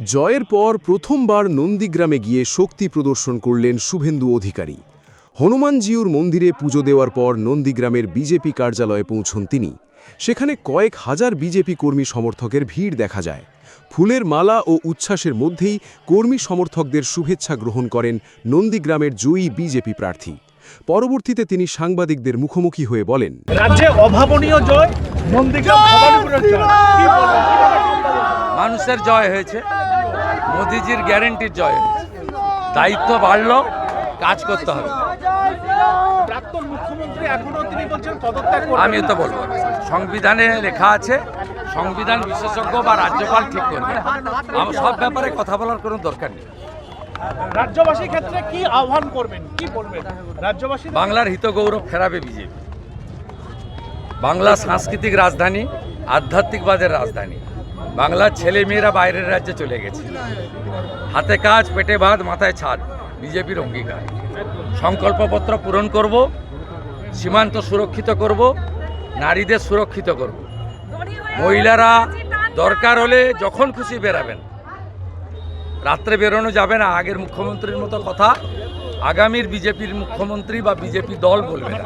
জয়ের পর প্রথমবার নন্দীগ্রামে গিয়ে শক্তি প্রদর্শন করলেন শুভেন্দু অধিকারী। হনুমানজিউর মন্দিরে পুজো দেওয়ার পর নন্দীগ্রামের বিজেপি কার্যালয়ে পৌঁছন তিনি। সেখানে কয়েক হাজার বিজেপি কর্মী সমর্থকের ভিড় দেখা যায়। ফুলের মালা ও উচ্ছ্বাসের মধ্যেই কর্মী সমর্থকদের শুভেচ্ছা গ্রহণ করেন নন্দীগ্রামের জয়ী বিজেপি প্রার্থী। পরবর্তীতে তিনি সাংবাদিকদের মুখোমুখি হয়ে বলেন, রাজ্যে অভাবনীয় জয়, নন্দীগ্রাম ভবানীপুরের জয়, কি বলবেন? মানুষের জয় হয়েছে, মোদিজির গ্যারেন্টির জয় হয়েছে। দায়িত্ব বাড়লো, কাজ করতে হবে। প্রাক্তন মুখ্যমন্ত্রী এখনো তিনি বলছেন পদত্যাগ করবেন। আমি তো বলবো না। সংবিধানে লেখা আছে, সংবিধান বিশেষজ্ঞ বা রাজ্যপাল ঠিক করবে। আমার সব ব্যাপারে কথা বলার কোনো দরকার নেই। রাজ্যবাসীর ক্ষেত্রে কি আহ্বান করবেন, কি বলবেন রাজ্যবাসী? বাংলার হিত গৌরব ফেরাবে বিজেপি। বাংলা সাংস্কৃতিক রাজধানী, আধ্যাত্মিকবাদের রাজধানী। বাংলার ছেলে মেয়েরা বাইরের রাজ্যে চলে গেছে। হাতে কাজ, পেটে ভাত, মাথায় ছাদ, বিজেপির অঙ্গীকার। সংকল্পপত্র পূরণ করব, সীমান্ত সুরক্ষিত করব, নারীদের সুরক্ষিত করব। মহিলারা দরকার হলে যখন খুশি বেরাবেন, রাত্রে বেরোনো যাবে না। আগের মুখ্যমন্ত্রীর মতো কথা আগামীর বিজেপির মুখ্যমন্ত্রী বা বিজেপি দল বলবে না।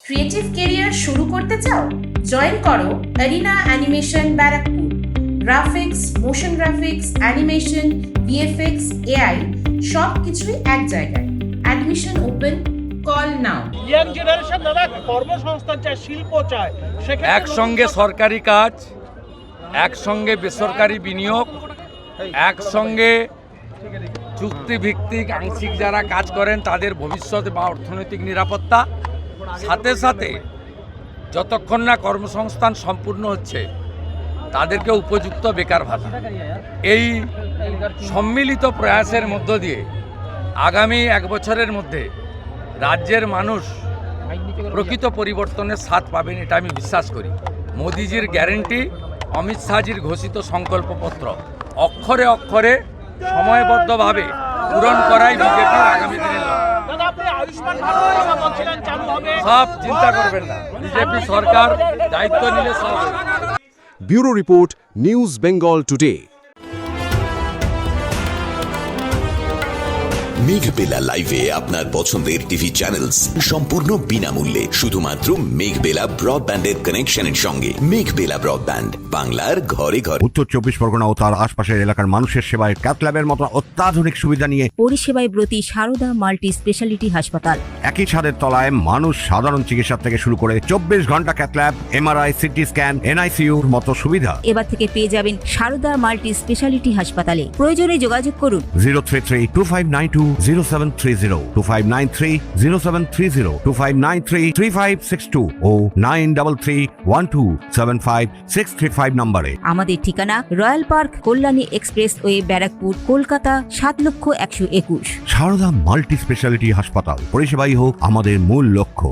ক্রিয়েটিভ ক্যারিয়ার শুরু করতে চাও? জয়েন করো arena animation Barrackpore. Graphics, motion graphics, animation, VFX, AI সব কিছুই এক জায়গায়। Admission open, call now. Young generation দাদা কর্মসংস্থান চায়, শিল্প চায়, সেক্ষেত্রে একসঙ্গে সরকারি কাজ, একসঙ্গে বেসরকারি বিনিয়োগ, একসঙ্গে চুক্তিভিত্তিক আংশিক যারা কাজ করেন তাদের ভবিষ্যৎ বা অর্থনৈতিক নিরাপত্তা, সাথে সাথে যতক্ষণ না কর্মসংস্থান সম্পূর্ণ হচ্ছে তাদেরকে উপযুক্ত বেকার ভাতা। এই সম্মিলিত প্রয়াসের মধ্য দিয়ে আগামী এক বছরের মধ্যে রাজ্যের মানুষ প্রকৃত পরিবর্তনের স্বাদ পাবেন, এটা আমি বিশ্বাস করি। মোদিজির গ্যারেন্টি, অমিত শাহজির ঘোষিত সংকল্পপত্র অক্ষরে অক্ষরে সময়বদ্ধভাবে পূরণ করাই বিজেপির আগামী দিনের লক্ষ্য। দাদা আপনি আয়ুষ্মান ভারতের কথা বলছিলেন, চালু হবে। সব চিন্তা করবেন না, বিজেপি সরকার দায়িত্ব নিলে সব হবে। Bureau report, news Bengal today. Meghbela লাইভে আপনার পছন্দের টিভি চ্যানেলস সম্পূর্ণ বিনামূল্যে, শুধুমাত্র মেঘবেলা ব্রডব্যান্ডের কানেকশনের সঙ্গে। মেঘবেলা ব্রডব্যান্ড, বাংলার ঘরে ঘরে। উত্তর 24 পরগনা ও তার আশপাশের এলাকার মানুষের সেবায় ক্যাথল্যাবের মতো অত্যাধুনিক সুবিধা নিয়ে পরিষেবায় ব্রতী সারদা মাল্টি স্পেশালিটি হাসপাতাল। একই ছাদের তলায় মানুষ সাধারণ চিকিৎসা থেকে শুরু করে 24 ঘন্টা ক্যাথল্যাব, এমআরআই, সিটি স্ক্যান, এনআইসিউর মতো সুবিধা এবার থেকে পেয়ে যাবেন সারদা মাল্টি স্পেশালিটি হাসপাতালে। প্রয়োজনে যোগাযোগ করুন 033-2592-0730, 2593-0730, 2593-3562 ও 9331275635 নম্বরে। আমাদের ঠিকানা royal park, Kalyani express way, Barrackpore, Kolkata 7,121,000। Sarada multi speciality হাসপাতাল, পরিষেবাই হোক আমাদের মূল লক্ষ্য।